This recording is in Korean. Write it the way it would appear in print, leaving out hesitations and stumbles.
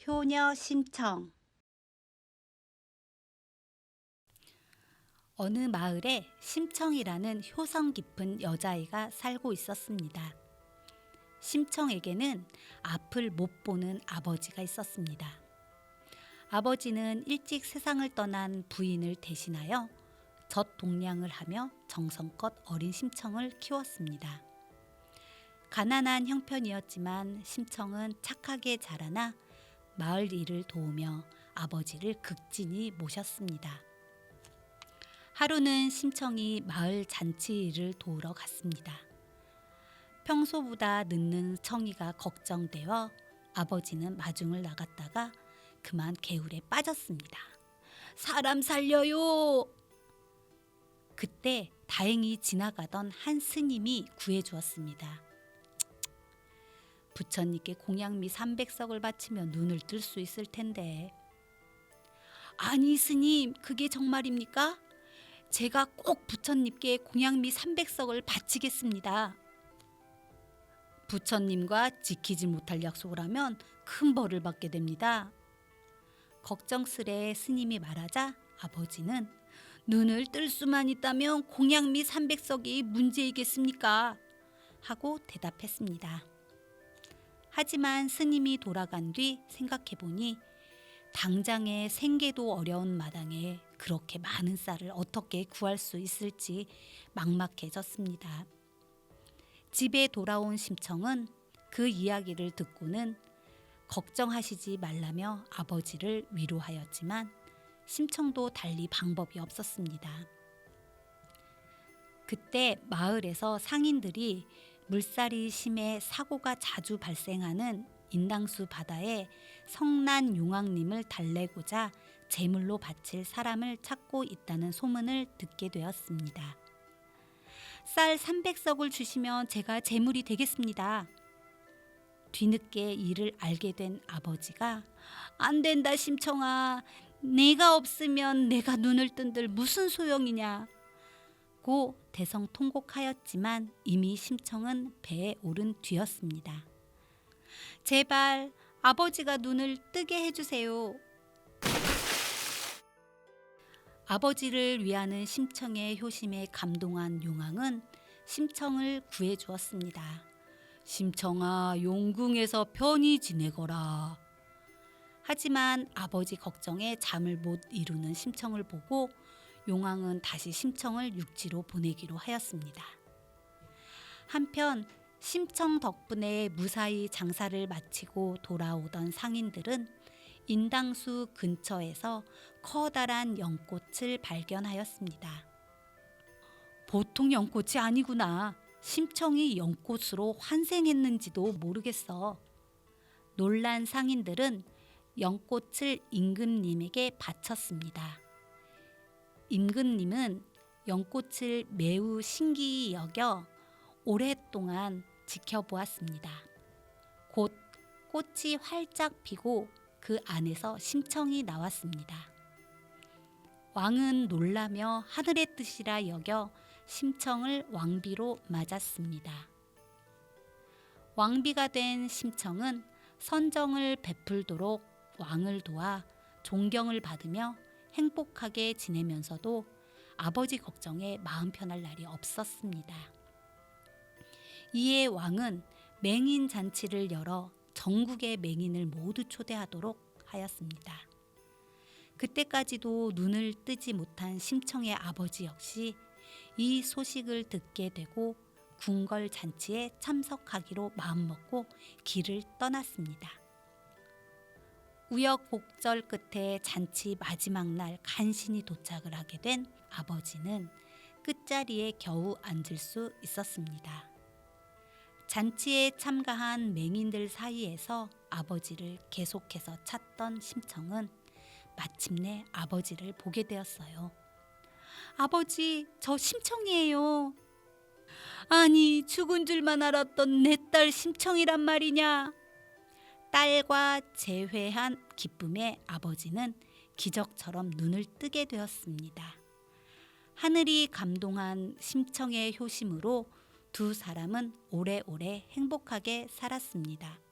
효녀 심청. 어느 마을에 심청이라는 효성 깊은 여자아이가 살고 있었습니다. 심청에게는 앞을 못 보는 아버지가 있었습니다. 아버지는 일찍 세상을 떠난 부인을 대신하여 젖동량을 하며 정성껏 어린 심청을 키웠습니다. 가난한 형편이었지만 심청은 착하게 자라나 마을 일을 도우며 아버지를 극진히 모셨습니다. 하루는 심청이 마을 잔치 일을 도우러 갔습니다. 평소보다 늦는 청이가 걱정되어 아버지는 마중을 나갔다가 그만 개울에 빠졌습니다. 사람 살려요! 그때 다행히 지나가던 한 스님이 구해주었습니다. 부처님께 공양미 300석을 바치며 눈을 뜰 수 있을 텐데. 아니 스님, 그게 정말입니까? 제가 꼭 부처님께 공양미 300석을 바치겠습니다. 부처님과 지키지 못할 약속을 하면 큰 벌을 받게 됩니다. 걱정스레 스님이 말하자 아버지는 눈을 뜰 수만 있다면 공양미 300석이 문제이겠습니까? 하고 대답했습니다. 하지만 스님이 돌아간 뒤 생각해보니 당장의 생계도 어려운 마당에 그렇게 많은 쌀을 어떻게 구할 수 있을지 막막해졌습니다. 집에 돌아온 심청은 그 이야기를 듣고는 걱정하시지 말라며 아버지를 위로하였지만 심청도 달리 방법이 없었습니다. 그때 마을에서 상인들이 물살이 심해 사고가 자주 발생하는 인당수 바다에 성난 용왕님을 달래고자 제물로 바칠 사람을 찾고 있다는 소문을 듣게 되었습니다. 쌀 300석을 주시면 제가 제물이 되겠습니다. 뒤늦게 이를 알게 된 아버지가 안 된다 심청아, 내가 없으면 내가 눈을 뜬들 무슨 소용이냐 고 대성통곡하였지만 이미 심청은 배에 오른 뒤였습니다. 제발 아버지가 눈을 뜨게 해주세요. 아버지를 위하는 심청의 효심에 감동한 용왕은 심청을 구해주었습니다. 심청아, 용궁에서 편히 지내거라. 하지만 아버지 걱정에 잠을 못 이루는 심청을 보고 용왕은 다시 심청을 육지로 보내기로 하였습니다. 한편 심청 덕분에 무사히 장사를 마치고 돌아오던 상인들은 인당수 근처에서 커다란 연꽃을 발견하였습니다. 보통 연꽃이 아니구나. 심청이 연꽃으로 환생했는지도 모르겠어. 놀란 상인들은 연꽃을 임금님에게 바쳤습니다. 임금님은 연꽃을 매우 신기히 여겨 오랫동안 지켜보았습니다. 곧 꽃이 활짝 피고 그 안에서 심청이 나왔습니다. 왕은 놀라며 하늘의 뜻이라 여겨 심청을 왕비로 맞았습니다. 왕비가 된 심청은 선정을 베풀도록 왕을 도와 존경을 받으며 행복하게 지내면서도 아버지 걱정에 마음 편할 날이 없었습니다. 이에 왕은 맹인 잔치를 열어 전국의 맹인을 모두 초대하도록 하였습니다. 그때까지도 눈을 뜨지 못한 심청의 아버지 역시 이 소식을 듣게 되고 궁궐 잔치에 참석하기로 마음먹고 길을 떠났습니다. 우여곡절 끝에 잔치 마지막 날 간신히 도착을 하게 된 아버지는 끝자리에 겨우 앉을 수 있었습니다. 잔치에 참가한 맹인들 사이에서 아버지를 계속해서 찾던 심청은 마침내 아버지를 보게 되었어요. 아버지, 저 심청이에요. 아니, 죽은 줄만 알았던 내 딸 심청이란 말이냐? 딸과 재회한 기쁨에 아버지는 기적처럼 눈을 뜨게 되었습니다. 하늘이 감동한 심청의 효심으로 두 사람은 오래오래 행복하게 살았습니다.